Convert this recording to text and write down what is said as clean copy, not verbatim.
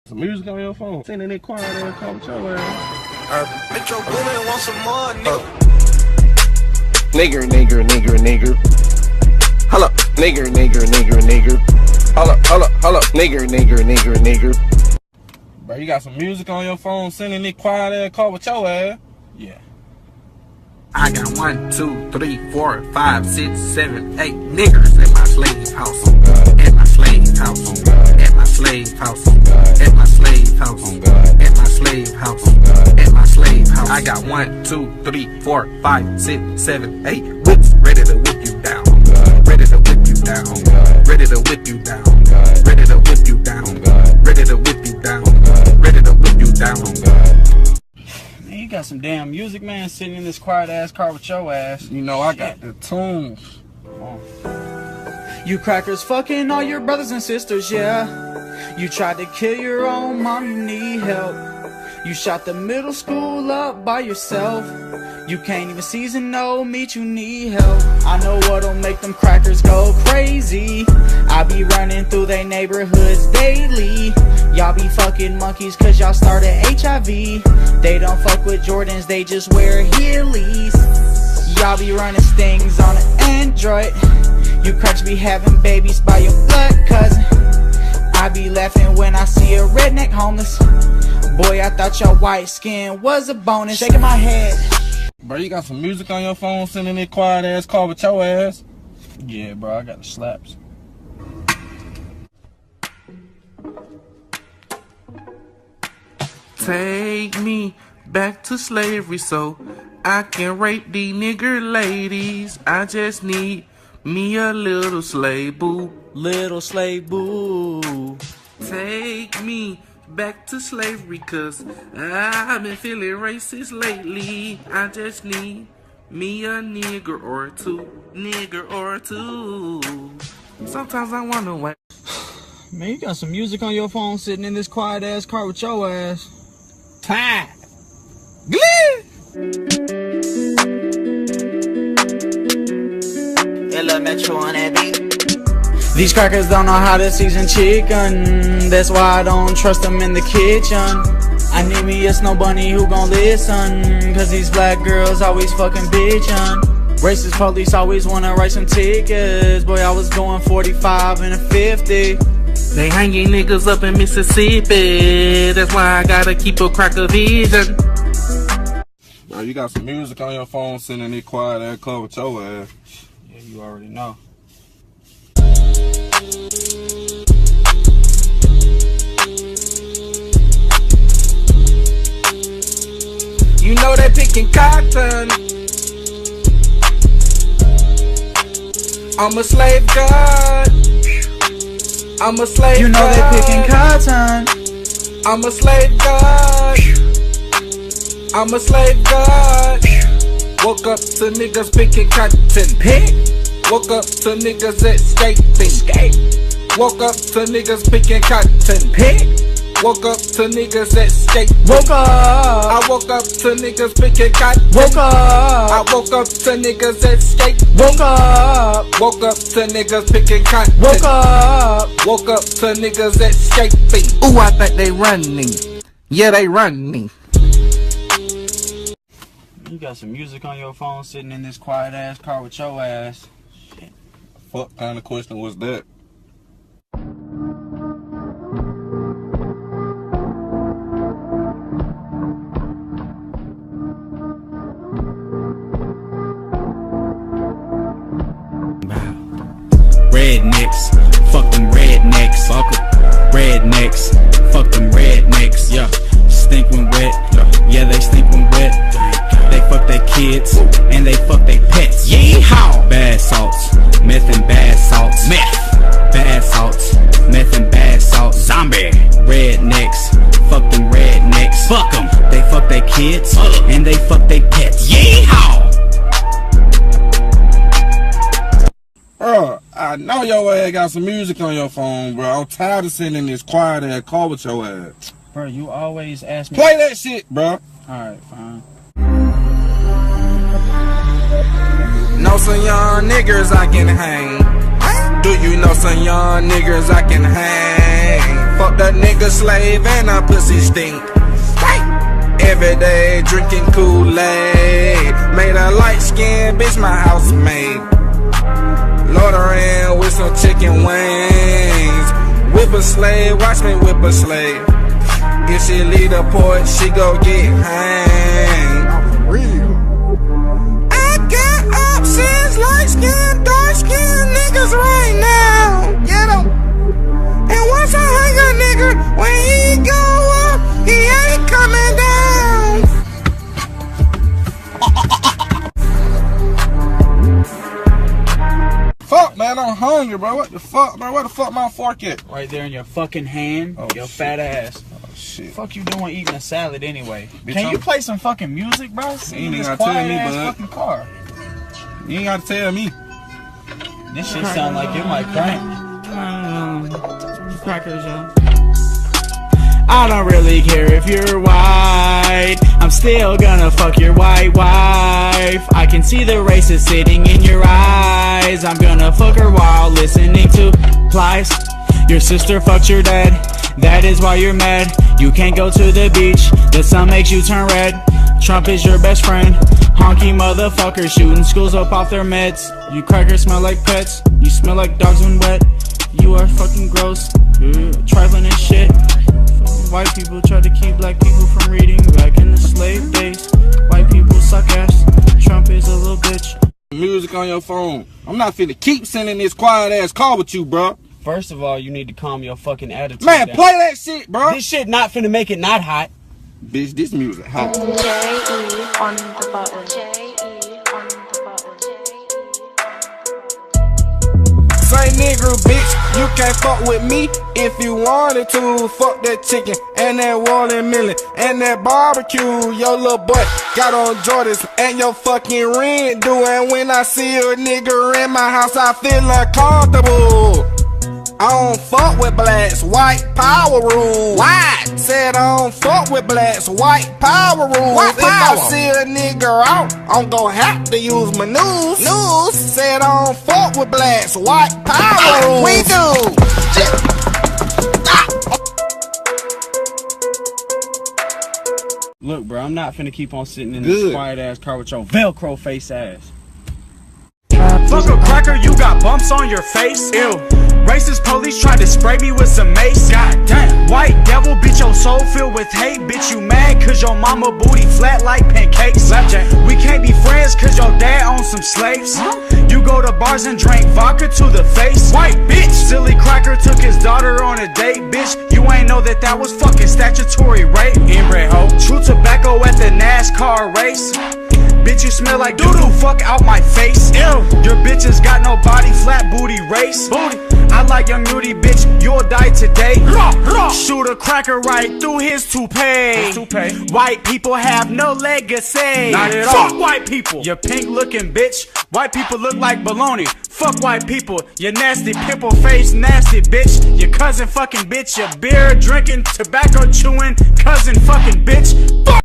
Some music on your phone. Sending it quiet and call with your ass. Metro Boomin want some more, Nigger, nigger, nigger, nigger. Holla, nigger, nigger, nigger, nigger. Holla, holla, holla, nigger, nigger, nigger, nigger. Bro, you got some music on your phone, sending it quiet and call with your ass. Yeah. I got 1, 2, 3, 4, 5, 6, 7, 8 niggers at my slave house. At my slave house. At my slave house. At my slave house. At my slave house. At my slave house. I got 1, 2, 3, 4, 5, 6, 7, 8 whips ready to whip you down. Ready to whip you down. Ready to whip you down. Ready to whip you down. Ready to whip you down. Ready to whip you down. You got some damn music, man, sitting in this quiet ass car with your ass. You know, I got the tunes. You crackers fucking all your brothers and sisters, yeah. You tried to kill your own mom, you need help. You shot the middle school up by yourself. You can't even season no meat, you need help. I know what'll make them crackers go crazy. I be running through they neighborhoods daily. Y'all be fucking monkeys cause y'all started HIV. They don't fuck with Jordans, they just wear Heelys. Y'all be running stings on an Android. You cracks be having babies by your blood cousin. I be laughing when I see a redneck homeless. Boy, I thought your white skin was a bonus. Shaking my head. Bro, you got some music on your phone, sending it quiet ass call with your ass. Yeah, bro, I got the slaps. Take me back to slavery so I can rape these nigger ladies. I just need me a little slave boo. Little slave boo. Take me back to slavery cause I've been feeling racist lately. I just need me a nigger or two. Nigger or two. Sometimes I wonder why. Man, you got some music on your phone sitting in this quiet ass car with your ass. Time. Metro on that beat. These crackers don't know how to season chicken. That's why I don't trust them in the kitchen. I need me a snow bunny who gon' listen. Cause these black girls always fucking bitchin'. Racist police always wanna write some tickets. Boy, I was going 45 and a 50. They hanging niggas up in Mississippi. That's why I gotta keep a cracker vision. Bro, you got some music on your phone, sending it quiet ass call with your ass. Yeah, you already know. You know they picking cotton. I'm a slave god. I'm a slave god. You know they picking cotton. I'm a slave god. I'm a slave god. Woke up to niggas picking cotton. Pick. Woke up to niggas escaping. Woke up to niggas picking cotton. Pick. Woke up to niggas escaping. Woke up. I woke up to niggas picking cotton. Woke up. I woke up to niggas escaping. Woke up. Woke up to niggas picking cotton. Woke up. Woke up to niggas escaping. Ooh, I think they running. Yeah, they running. You got some music on your phone sitting in this quiet ass car with your ass. Shit. What kind of question was that? Rednecks, fuck them rednecks, fuck them rednecks, fuck them rednecks, yeah. Stink when wet, yeah they stink when wet. They fuck their kids and they fuck their pets. Yeehaw! Bad salts, meth and bad salts, meth. Bad salts, meth and bad salts. Zombie. Rednecks, fuck them rednecks, fuck them. They fuck their kids and they fuck their pets. Yeehaw! Bro, I know your ass got some music on your phone, bro. I'm tired of sending this quiet ass call with your ass. Bro, you always ask me. Play that shit, bro. Alright, fine. Know some young niggas I can hang. Do you know some young niggas I can hang? Fuck that nigga slave and a pussy stink. Every day drinking Kool-Aid. Made a light skin bitch my housemaid. Load her in with some chicken wings. Whip a slave, watch me whip a slave. If she leave the port, she go get hanged. I got options, light skin, dark skin niggas right now. Get 'em. And once I hang a nigga, when he go up, he ain't coming down. Fuck, man, I'm hungry, bro. What the fuck, bro? Where the fuck my fork at? Right there in your fucking hand, your shit. fat ass. Oh, shit. Fuck you doing eating a salad anyway? Bitch, Can you play some fucking music, bro? You See ain't this gotta tell quiet me, ass bud. fucking car. You ain't gotta tell me. This shit sound like it might crank. Crackers, yo. I don't really care if you're white. I'm still gonna fuck your white wife. I can see the racist sitting in your eyes. I'm gonna fuck her while listening to Plies. Your sister fucked your dad. That is why you're mad. You can't go to the beach. The sun makes you turn red. Trump is your best friend. Honky motherfucker shooting schools up off their meds. You crackers smell like pets. You smell like dogs when wet. You are fucking gross. You're trifling and shit. White people try to keep black people from reading back in the slave days. White people suck ass. Trump is a little bitch. Music on your phone. I'm not finna keep sending this quiet ass call with you, bro. First of all, you need to calm your fucking attitude Man, down. play that shit, bro. This shit not finna make it not hot. Bitch, this music hot. JE on the button. JE on the button. Say nigga, bitch, you can't fuck with me if you wanted to. Fuck that chicken and that watermelon and that barbecue. Your little boy got on Jordans and your fucking rent due. And when I see a nigga in my house, I feel uncomfortable. I don't fuck with blacks, white power rules. Why? Said I don't fuck with blacks, white power rules. White power. If I see a nigga out, I'm gon' have to use my news. Said I don't fuck with blacks, white power rules. We do. Look, bro, I'm not finna keep on sitting in Good. this quiet ass car with your Velcro face ass. Fuck a cracker, you got bumps on your face. Ew. Racist police tried to spray me with some mace. God damn. White devil, bitch, your soul filled with hate. Bitch, you mad cause your mama booty flat like pancakes. We can't be friends cause your dad owns some slaves. You go to bars and drink vodka to the face. White bitch. Silly cracker took his daughter on a date. Bitch, you ain't know that that was fucking statutory rape. Inbred hoe. Chew tobacco at the NASCAR race. Bitch, you smell like doo-doo, fuck out my face. Ew. Your bitches got no body, flat booty race. Booty. I like young nudie, bitch, you'll die today. Shoot a cracker right through his toupee. White people have no legacy. Not at all. Fuck white people. You pink looking bitch. White people look like baloney. Fuck white people. You nasty pimple face nasty bitch. Your cousin fucking bitch. Your beer drinking, tobacco chewing cousin fucking bitch. Fuck